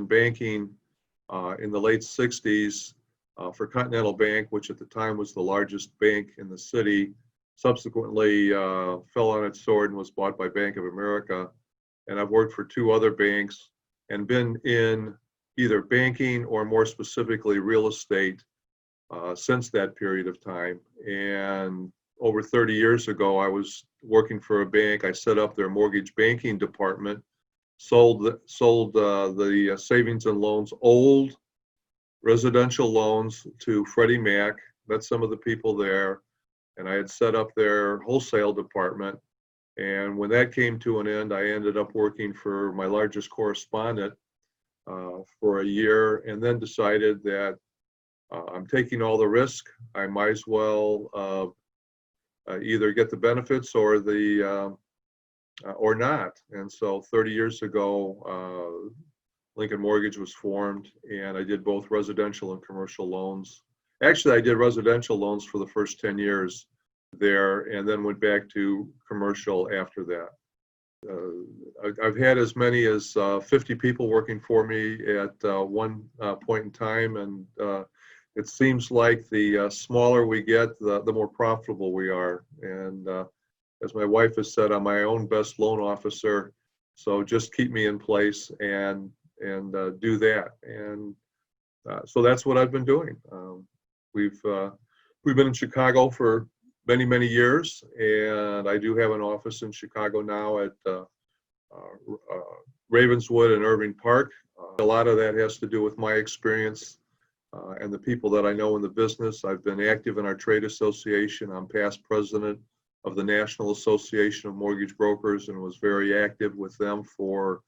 banking in the late 60s for Continental Bank, which at the time was the largest bank in the city. Subsequently fell on its sword and was bought by Bank of America. And I've worked for 2 other banks and been in either banking or more specifically real estate since that period of time. And over 30 years ago, I was working for a bank. I set up their mortgage banking department, sold the savings and loans, old residential loans to Freddie Mac. Met some of the people there, and I had set up their wholesale department. And when that came to an end, I ended up working for my largest correspondent for a year, and then decided that I'm taking all the risk. I might as well either get the benefits or or not. And so 30 years ago, Lincoln Mortgage was formed, and I did both residential and commercial loans. Actually, I did residential loans for the first 10 years there, and then went back to commercial after that. I've had as many as 50 people working for me at one point in time, and it seems like the smaller we get, the more profitable we are. And as my wife has said, I'm my own best loan officer, so just keep me in place and do that. And so that's what I've been doing. We've been in Chicago for many years, and I do have an office in Chicago now at Ravenswood and Irving Park. A lot of that has to do with my experience and the people that I know in the business. I've been active in our trade association. I'm past president of the National Association of Mortgage Brokers and was very active with them for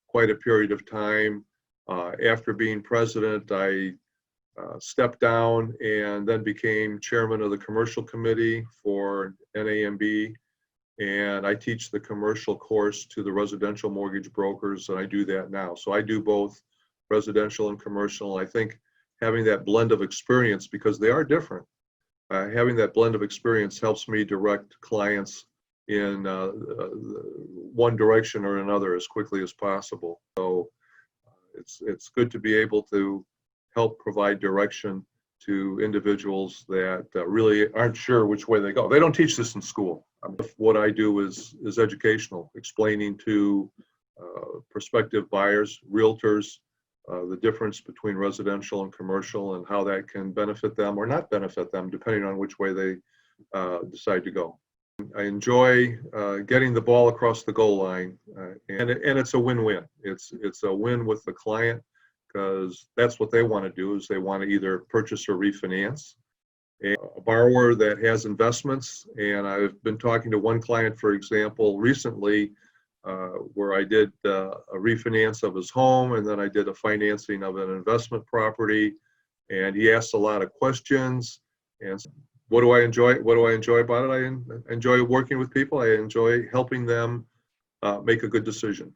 quite a period of time. After being president, I stepped down and then became chairman of the commercial committee for NAMB. And I teach the commercial course to the residential mortgage brokers, and I do that now. So I do both residential and commercial. I think having that blend of experience, because they are different, having that blend of experience helps me direct clients in one direction or another as quickly as possible. So it's good to be able to help provide direction to individuals that really aren't sure which way they go. They don't teach this in school. What I do is educational, explaining to prospective buyers, realtors, the difference between residential and commercial and how that can benefit them or not benefit them, depending on which way they decide to go. I enjoy getting the ball across the goal line, and it's a win-win. It's a win with the client, because that's what they want to do, is they want to either purchase or refinance. And a borrower that has investments, and I've been talking to one client, for example, recently, where I did a refinance of his home, and then I did a financing of an investment property, and he asked a lot of questions. And what do I enjoy? What do I enjoy about it? I enjoy working with people. I enjoy helping them make a good decision.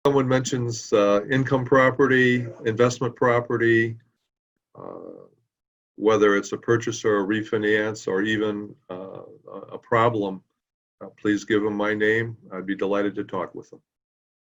Someone mentions income property, investment property, whether it's a purchase or a refinance or even a problem, please give them my name. I'd be delighted to talk with them.